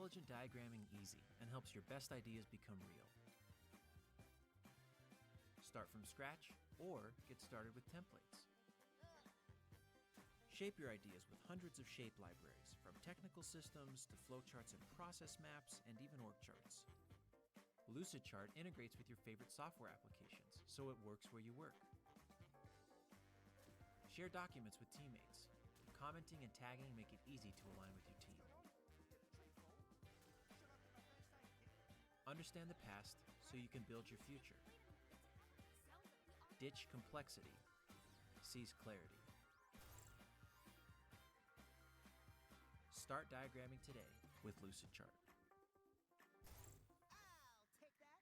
intelligent diagramming easy and helps your best ideas become real. Start from scratch or get started with templates. Shape your ideas with hundreds of shape libraries, from technical systems to flowcharts and process maps, and even org charts. Lucidchart integrates with your favorite software applications, so it works where you work. Share documents with teammates. Commenting and tagging make it easy to align with your team. Understand the past so you can build your future. Ditch complexity. Seize clarity. Start diagramming today with Lucidchart. I'll take that.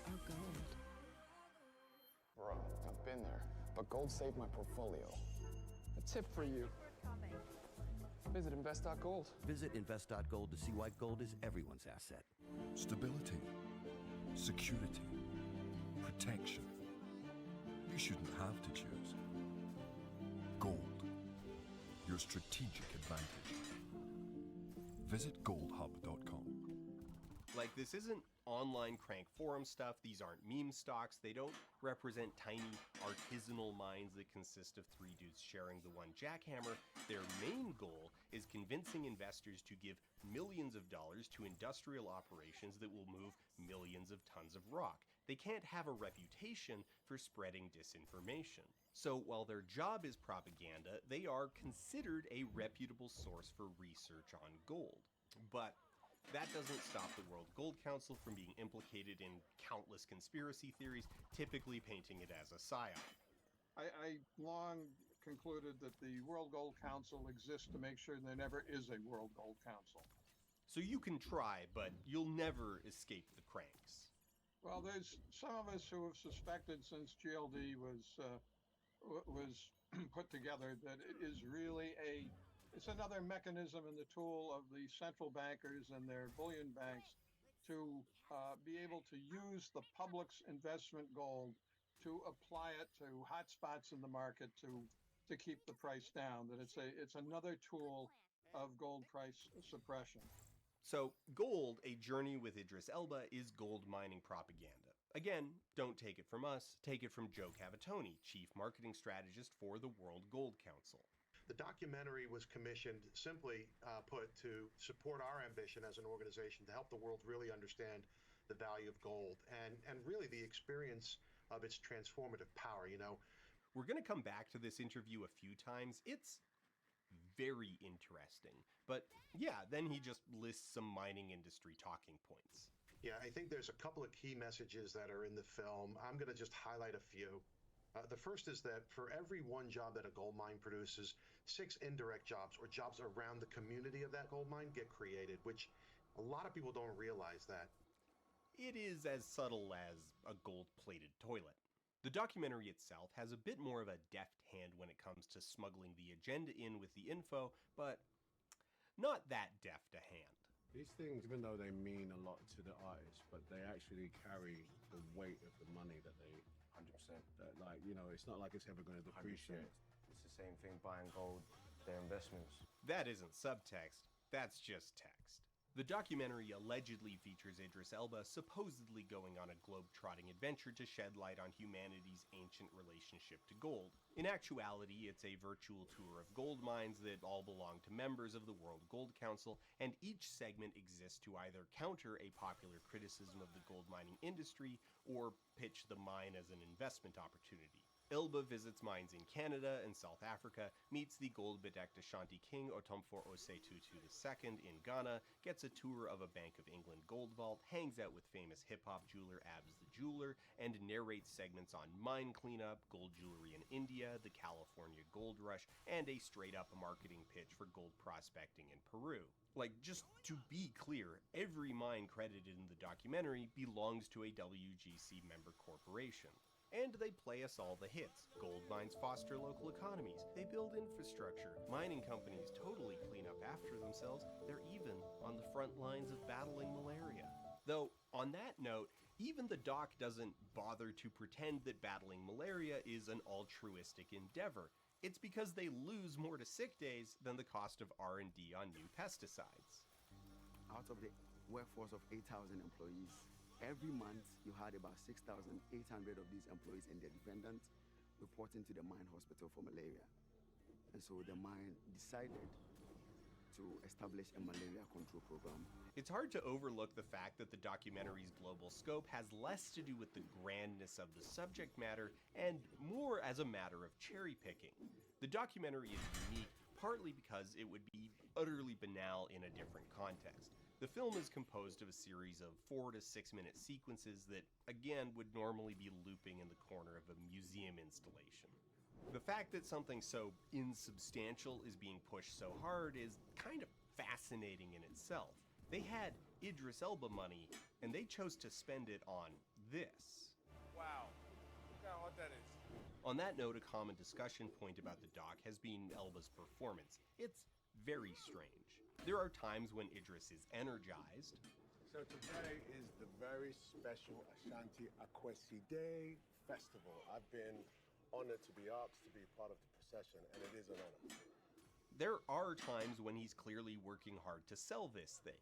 Oh, gold. Bro, I've been there, but gold saved my portfolio. A tip for you. Visit invest.gold. Visit invest.gold to see why gold is everyone's asset. Stability, security, protection. You shouldn't have to choose. Gold, your strategic advantage. Visit goldhub.com. Like, this isn't online crank forum stuff, these aren't meme stocks, they don't represent tiny artisanal mines that consist of 3 dudes sharing the one jackhammer. Their main goal is convincing investors to give millions of dollars to industrial operations that will move millions of tons of rock. They can't have a reputation for spreading disinformation. So while their job is propaganda, they are considered a reputable source for research on gold. But that doesn't stop the World Gold Council from being implicated in countless conspiracy theories, typically painting it as a psyop. I long concluded that the World Gold Council exists to make sure there never is a World Gold Council. So you can try, but you'll never escape the cranks. Well, there's some of us who have suspected since GLD was put together that it is really it's another mechanism in the tool of the central bankers and their bullion banks to be able to use the public's investment gold to apply it to hot spots in the market to keep the price down. That it's another tool of gold price suppression. So Gold, A Journey with Idris Elba, is gold mining propaganda. Again, don't take it from us, take it from Joe Cavatoni, Chief Marketing Strategist for the World Gold Council. The documentary was commissioned, simply put, to support our ambition as an organization to help the world really understand the value of gold and really the experience of its transformative power, you know. We're going to come back to this interview a few times. It's very interesting. But yeah, then he just lists some mining industry talking points. Yeah, I think there's a couple of key messages that are in the film. I'm going to just highlight a few. The first is that for every one job that a gold mine produces, 6 indirect jobs or jobs around the community of that gold mine get created, which a lot of people don't realize that. It is as subtle as a gold-plated toilet. The documentary itself has a bit more of a deft hand when it comes to smuggling the agenda in with the info, but not that deft a hand. These things, even though they mean a lot to the artists, but they actually carry the weight of the money that they 100%. Like, you know, it's not like it's ever going to depreciate. 100%. It's the same thing buying gold, their investments. That isn't subtext, that's just text. The documentary allegedly features Idris Elba supposedly going on a globe-trotting adventure to shed light on humanity's ancient relationship to gold. In actuality, it's a virtual tour of gold mines that all belong to members of the World Gold Council, and each segment exists to either counter a popular criticism of the gold mining industry or pitch the mine as an investment opportunity. Elba visits mines in Canada and South Africa, meets the gold-bedecked Ashanti king Otumfor Osei Tutu II in Ghana, gets a tour of a Bank of England gold vault, hangs out with famous hip-hop jeweler Abs the Jeweler, and narrates segments on mine cleanup, gold jewelry in India, the California gold rush, and a straight-up marketing pitch for gold prospecting in Peru. Like, just to be clear, every mine credited in the documentary belongs to a WGC member corporation. And they play us all the hits. Gold mines foster local economies. They build infrastructure. Mining companies totally clean up after themselves. They're even on the front lines of battling malaria. Though, on that note, Even the doc doesn't bother to pretend that battling malaria is an altruistic endeavor. It's because they lose more to sick days than the cost of R&D on new pesticides. Out of the workforce of 8,000 employees, every month you had about 6,800 of these employees and their dependents reporting to the mine hospital for malaria. And so the mine decided to establish a malaria control program. It's hard to overlook the fact that the documentary's global scope has less to do with the grandness of the subject matter and more as a matter of cherry picking. The documentary is unique partly because it would be utterly banal in a different context. The film is composed of a series of 4 to 6 minute sequences that, again, would normally be looping in the corner of a museum installation. The fact that something so insubstantial is being pushed so hard is kind of fascinating in itself. They had Idris Elba money, and they chose to spend it on this. Wow, look how hot that is. On that note, a common discussion point about the doc has been Elba's performance. It's very strange. There are times when Idris is energized. So today is the very special Ashanti Akwesi Day Festival. I've been honored to be asked to be part of the procession, and it is an honor. There are times when he's clearly working hard to sell this thing.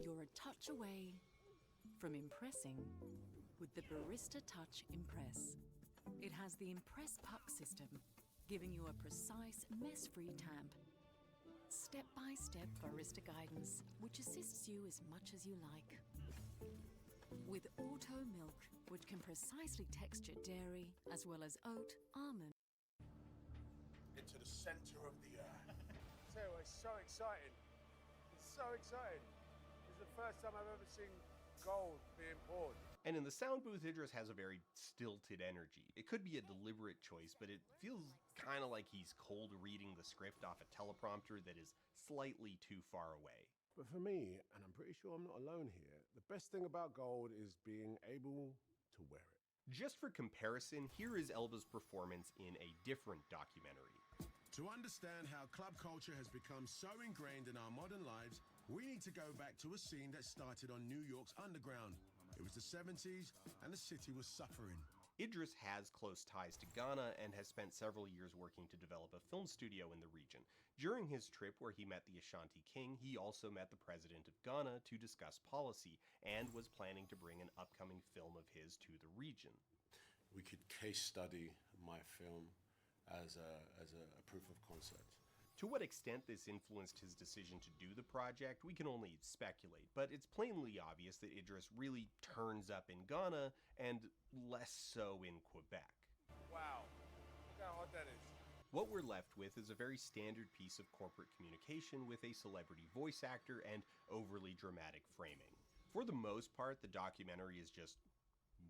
You're a touch away from impressing with the Barista Touch Impress. It has the Impress Puck system, giving you a precise, mess-free tamp. Step-by-step barista guidance, which assists you as much as you like. With Auto Milk, which can precisely texture dairy as well as oat, almond. Into the center of the earth. Tell you what, it's so exciting. It's so exciting. It's the first time I've ever seen gold being poured. And in the sound booth, Idris has a very stilted energy. It could be a deliberate choice, but it feels kind of like he's cold reading the script off a teleprompter that is slightly too far away. But for me, and I'm pretty sure I'm not alone here, the best thing about gold is being able to wear it. Just for comparison, here is Elba's performance in a different documentary. To understand how club culture has become so ingrained in our modern lives, we need to go back to a scene that started on New York's underground. It was the 70s, and the city was suffering. Idris has close ties to Ghana and has spent several years working to develop a film studio in the region. During his trip where he met the Ashanti King, he also met the president of Ghana to discuss policy and was planning to bring an upcoming film of his to the region. We could case study my film as a proof of concept. To what extent this influenced his decision to do the project, we can only speculate, but it's plainly obvious that Idris really turns up in Ghana and less so in Quebec. Wow, look how hot that is. What we're left with is a very standard piece of corporate communication with a celebrity voice actor and overly dramatic framing. For the most part, the documentary is just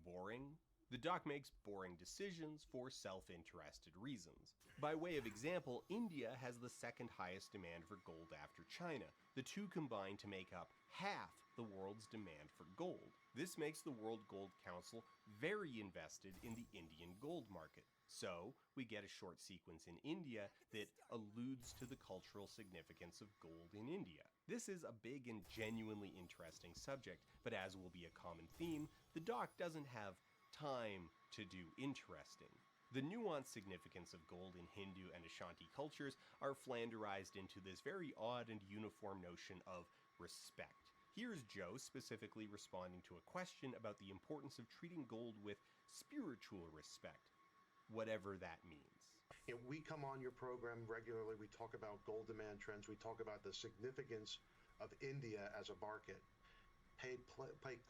boring. The doc makes boring decisions for self-interested reasons. By way of example, India has the second highest demand for gold after China. The two combine to make up half the world's demand for gold. This makes the World Gold Council very invested in the Indian gold market. So, we get a short sequence in India that alludes to the cultural significance of gold in India. This is a big and genuinely interesting subject, but as will be a common theme, the doc doesn't have time to do interesting. The nuanced significance of gold in Hindu and Ashanti cultures are flanderized into this very odd and uniform notion of respect. Here's Joe specifically responding to a question about the importance of treating gold with spiritual respect, whatever that means. You know, we come on your program regularly, we talk about gold demand trends, we talk about the significance of India as a market. Pay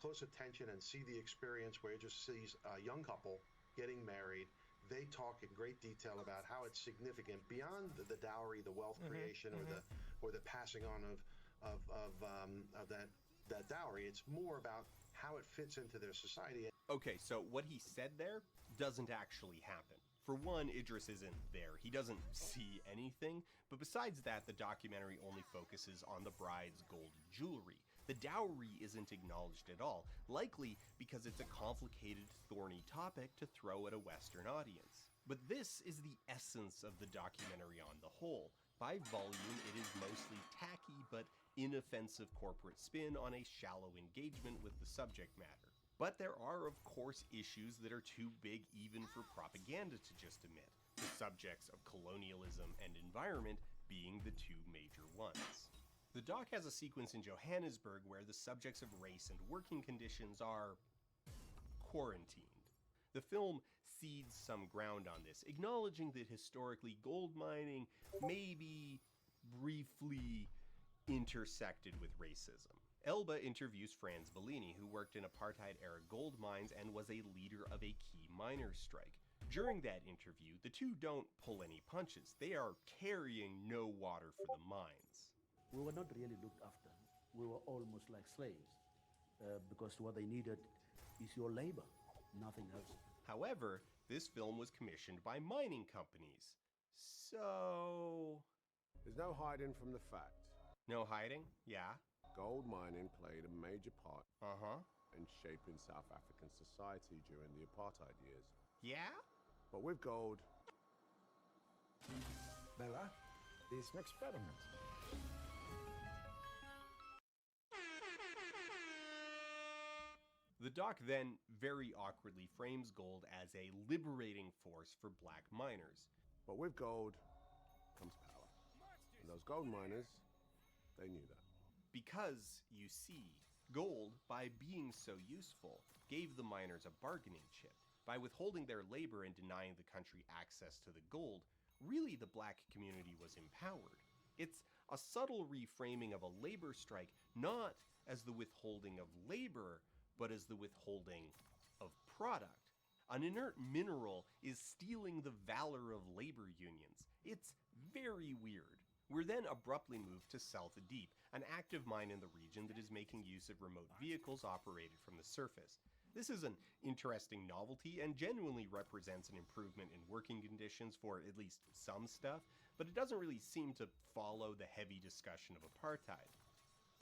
close attention and see the experience where you just sees a young couple getting married. They talk in great detail about how it's significant beyond the dowry, the wealth creation, or the passing on of that dowry. It's more about how it fits into their society. Okay, so what he said there doesn't actually happen. For one, Idris isn't there. He doesn't see anything. But besides that, the documentary only focuses on the bride's gold jewelry. The dowry isn't acknowledged at all, likely because it's a complicated, thorny topic to throw at a Western audience. But this is the essence of the documentary on the whole. By volume, it is mostly tacky but inoffensive corporate spin on a shallow engagement with the subject matter. But there are, of course, issues that are too big even for propaganda to just omit, the subjects of colonialism and environment being the two major ones. The doc has a sequence in Johannesburg where the subjects of race and working conditions are quarantined. The film cedes some ground on this, acknowledging that historically gold mining may be briefly intersected with racism. Elba interviews Franz Bellini, who worked in apartheid-era gold mines and was a leader of a key miners' strike. During that interview, the two don't pull any punches. They are carrying no water for the mines. We were not really looked after. We were almost like slaves, because what they needed is your labor, nothing else. However, this film was commissioned by mining companies. So... There's no hiding from the fact. No hiding? Yeah. Gold mining played a major part in shaping South African society during the apartheid years. Yeah? But with gold... Bella, this an experiment. The doc then very awkwardly frames gold as a liberating force for black miners. But with gold comes power. And those gold miners, they knew that. Because, you see, gold, by being so useful, gave the miners a bargaining chip. By withholding their labor and denying the country access to the gold, really the black community was empowered. It's a subtle reframing of a labor strike, not as the withholding of labor, but as the withholding of product. An inert mineral is stealing the valor of labor unions. It's very weird. We're then abruptly moved to South Deep, an active mine in the region that is making use of remote vehicles operated from the surface. This is an interesting novelty and genuinely represents an improvement in working conditions for at least some stuff, but it doesn't really seem to follow the heavy discussion of apartheid.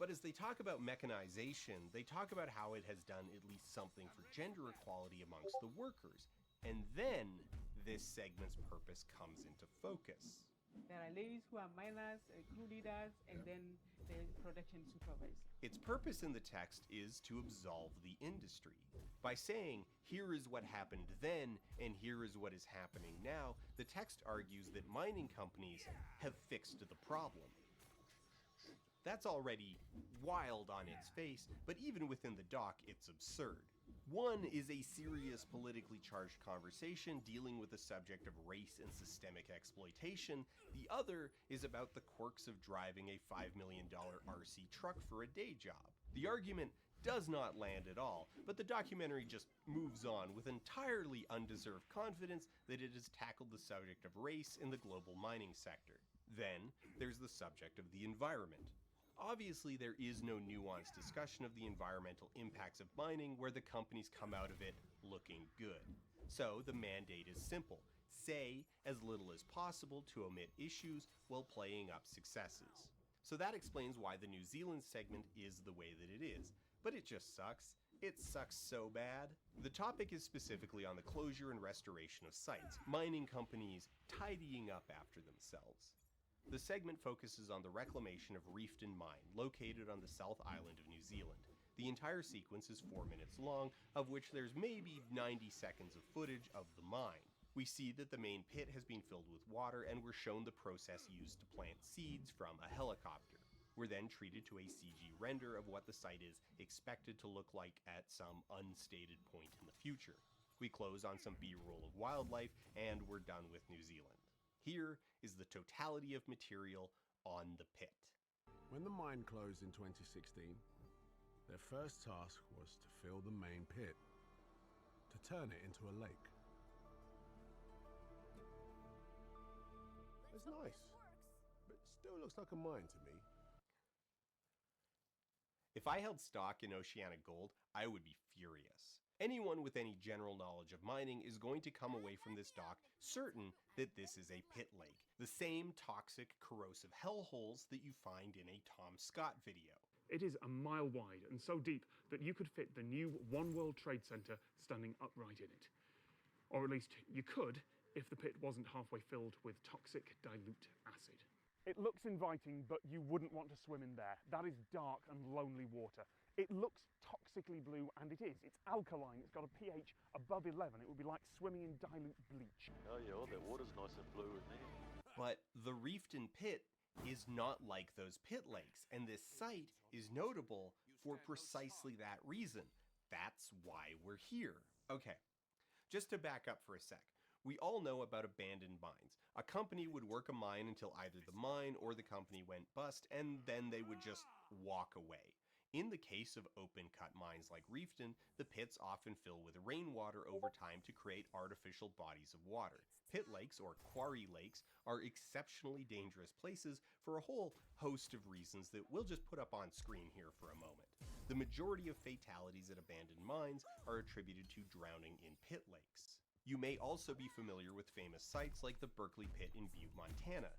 But as they talk about mechanization, they talk about how it has done at least something for gender equality amongst the workers. And then this segment's purpose comes into focus. There are ladies who are miners, crew leaders, and then the production supervisor. Its purpose in the text is to absolve the industry. By saying, here is what happened then, and here is what is happening now, the text argues that mining companies have fixed the problem. That's already wild on its face, but even within the doc, it's absurd. One is a serious politically charged conversation dealing with the subject of race and systemic exploitation. The other is about the quirks of driving a $5 million RC truck for a day job. The argument does not land at all, but the documentary just moves on with entirely undeserved confidence that it has tackled the subject of race in the global mining sector. Then, there's the subject of the environment. Obviously, there is no nuanced discussion of the environmental impacts of mining where the companies come out of it looking good. So, the mandate is simple. Say as little as possible to omit issues while playing up successes. So that explains why the New Zealand segment is the way that it is. But it just sucks. It sucks so bad. The topic is specifically on the closure and restoration of sites, mining companies tidying up after themselves. The segment focuses on the reclamation of Reefton Mine, located on the South Island of New Zealand. The entire sequence is 4 minutes long, of which there's maybe 90 seconds of footage of the mine. We see that the main pit has been filled with water, and we're shown the process used to plant seeds from a helicopter. We're then treated to a CG render of what the site is expected to look like at some unstated point in the future. We close on some B-roll of wildlife, and we're done with New Zealand. Here is the totality of material on the pit. When the mine closed in 2016, their first task was to fill the main pit, to turn it into a lake. It's nice, but it still looks like a mine to me. If I held stock in Oceanic Gold, I would be furious. Anyone with any general knowledge of mining is going to come away from this dock certain that this is a pit lake, the same toxic, corrosive hellholes that you find in a Tom Scott video. It is a mile wide and so deep that you could fit the new One World Trade Center standing upright in it. Or at least you could if the pit wasn't halfway filled with toxic dilute acid. It looks inviting, but you wouldn't want to swim in there. That is dark and lonely water. It looks toxically blue, and it is. It's alkaline. It's got a pH above 11. It would be like swimming in dilute bleach. Oh yeah, all that water's nice and blue in there. But the Reefton Pit is not like those pit lakes, and this site is notable for precisely that reason. That's why we're here. Okay, just to back up for a sec. We all know about abandoned mines. A company would work a mine until either the mine or the company went bust, and then they would just walk away. In the case of open-cut mines like Reefton, the pits often fill with rainwater over time to create artificial bodies of water. Pit lakes, or quarry lakes, are exceptionally dangerous places for a whole host of reasons that we'll just put up on screen here for a moment. The majority of fatalities at abandoned mines are attributed to drowning in pit lakes. You may also be familiar with famous sites like the Berkeley Pit in Butte, Montana.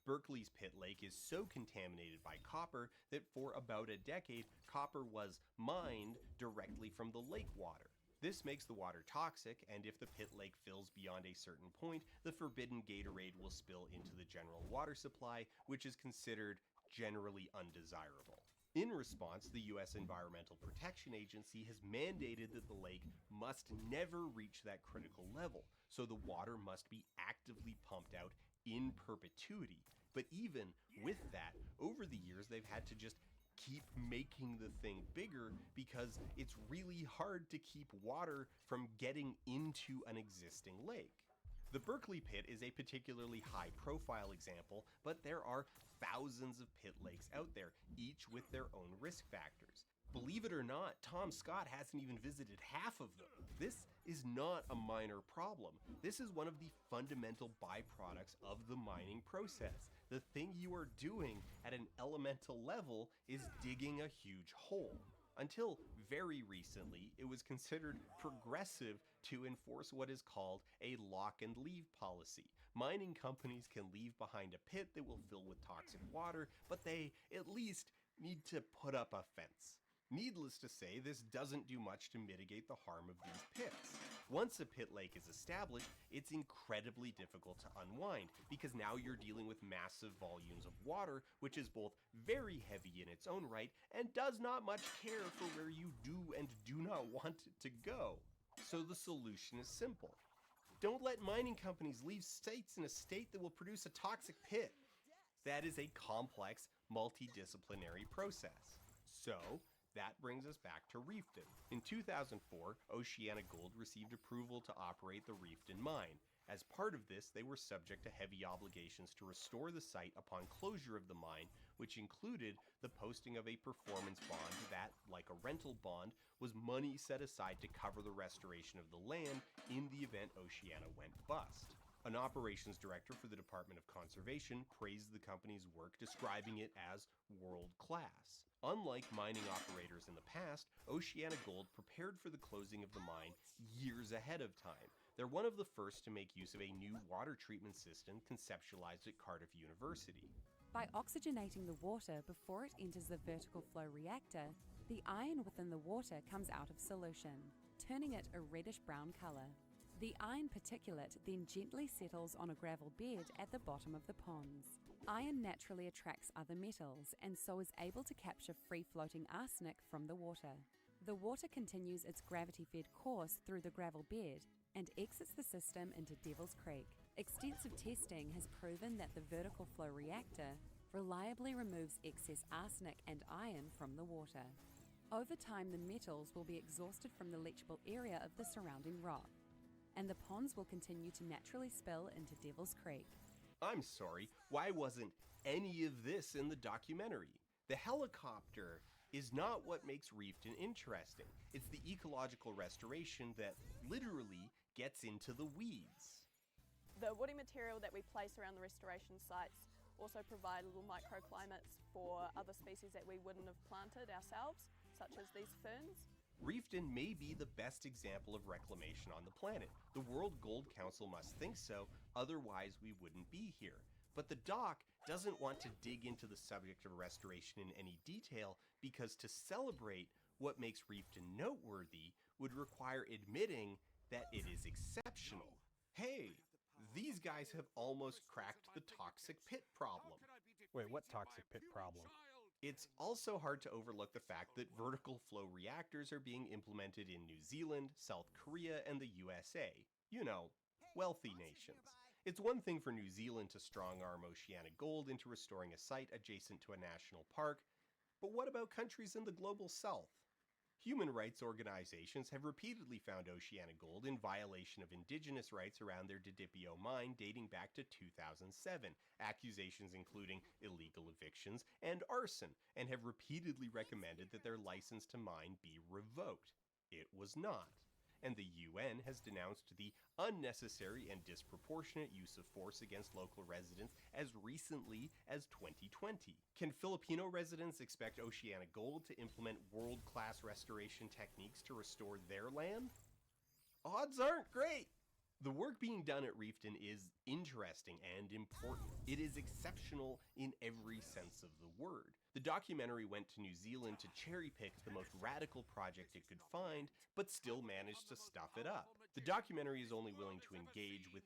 Berkeley's pit lake is so contaminated by copper that for about a decade, copper was mined directly from the lake water. This makes the water toxic, and if the pit lake fills beyond a certain point, the forbidden Gatorade will spill into the general water supply, which is considered generally undesirable. In response, the U.S. Environmental Protection Agency has mandated that the lake must never reach that critical level, so the water must be actively pumped out in perpetuity. But even with that, over the years they've had to just keep making the thing bigger because it's really hard to keep water from getting into an existing lake. The Berkeley Pit is a particularly high-profile example, but there are thousands of pit lakes out there, each with their own risk factors. Believe it or not, Tom Scott hasn't even visited half of them. This is not a minor problem. This is one of the fundamental byproducts of the mining process. The thing you are doing at an elemental level is digging a huge hole. Until very recently, it was considered progressive to enforce what is called a lock and leave policy. Mining companies can leave behind a pit that will fill with toxic water, but they at least need to put up a fence. Needless to say, this doesn't do much to mitigate the harm of these pits. Once a pit lake is established, it's incredibly difficult to unwind, because now you're dealing with massive volumes of water, which is both very heavy in its own right, and does not much care for where you do and do not want it to go. So the solution is simple. Don't let mining companies leave sites in a state that will produce a toxic pit. That is a complex, multidisciplinary process. So, that brings us back to Reefton. In 2004, OceanaGold received approval to operate the Reefton mine. As part of this, they were subject to heavy obligations to restore the site upon closure of the mine, which included the posting of a performance bond that, like a rental bond, was money set aside to cover the restoration of the land in the event Oceana went bust. An operations director for the Department of Conservation praised the company's work, describing it as world-class. Unlike mining operators in the past, OceanaGold prepared for the closing of the mine years ahead of time. They're one of the first to make use of a new water treatment system conceptualized at Cardiff University. By oxygenating the water before it enters the vertical flow reactor, the iron within the water comes out of solution, turning it a reddish-brown color. The iron particulate then gently settles on a gravel bed at the bottom of the ponds. Iron naturally attracts other metals and so is able to capture free-floating arsenic from the water. The water continues its gravity-fed course through the gravel bed and exits the system into Devil's Creek. Extensive testing has proven that the vertical flow reactor reliably removes excess arsenic and iron from the water. Over time, the metals will be exhausted from the leachable area of the surrounding rock, and the ponds will continue to naturally spill into Devil's Creek. I'm sorry, why wasn't any of this in the documentary? The helicopter is not what makes Reefton interesting. It's the ecological restoration that literally gets into the weeds. The woody material that we place around the restoration sites also provide little microclimates for other species that we wouldn't have planted ourselves, such as these ferns. Reefton may be the best example of reclamation on the planet. The World Gold Council must think so, otherwise we wouldn't be here. But the doc doesn't want to dig into the subject of restoration in any detail because to celebrate what makes Reefton noteworthy would require admitting that it is exceptional. Hey, these guys have almost cracked the toxic pit problem. Wait, what toxic pit problem? It's also hard to overlook the fact that vertical flow reactors are being implemented in New Zealand, South Korea, and the USA. You know, wealthy nations. It's one thing for New Zealand to strong-arm oceanic gold into restoring a site adjacent to a national park, but what about countries in the global south? Human rights organizations have repeatedly found oceanic gold in violation of indigenous rights around their Didipio mine dating back to 2007, accusations including illegal evictions and arson, and have repeatedly recommended that their license to mine be revoked. It was not. And the UN has denounced the unnecessary and disproportionate use of force against local residents as recently as 2020. Can Filipino residents expect Oceanic Gold to implement world-class restoration techniques to restore their land? Odds aren't great! The work being done at Reefton is interesting and important. It is exceptional in every sense of the word. The documentary went to New Zealand to cherry-pick the most radical project it could find, but still managed to stuff it up. The documentary is only willing to engage with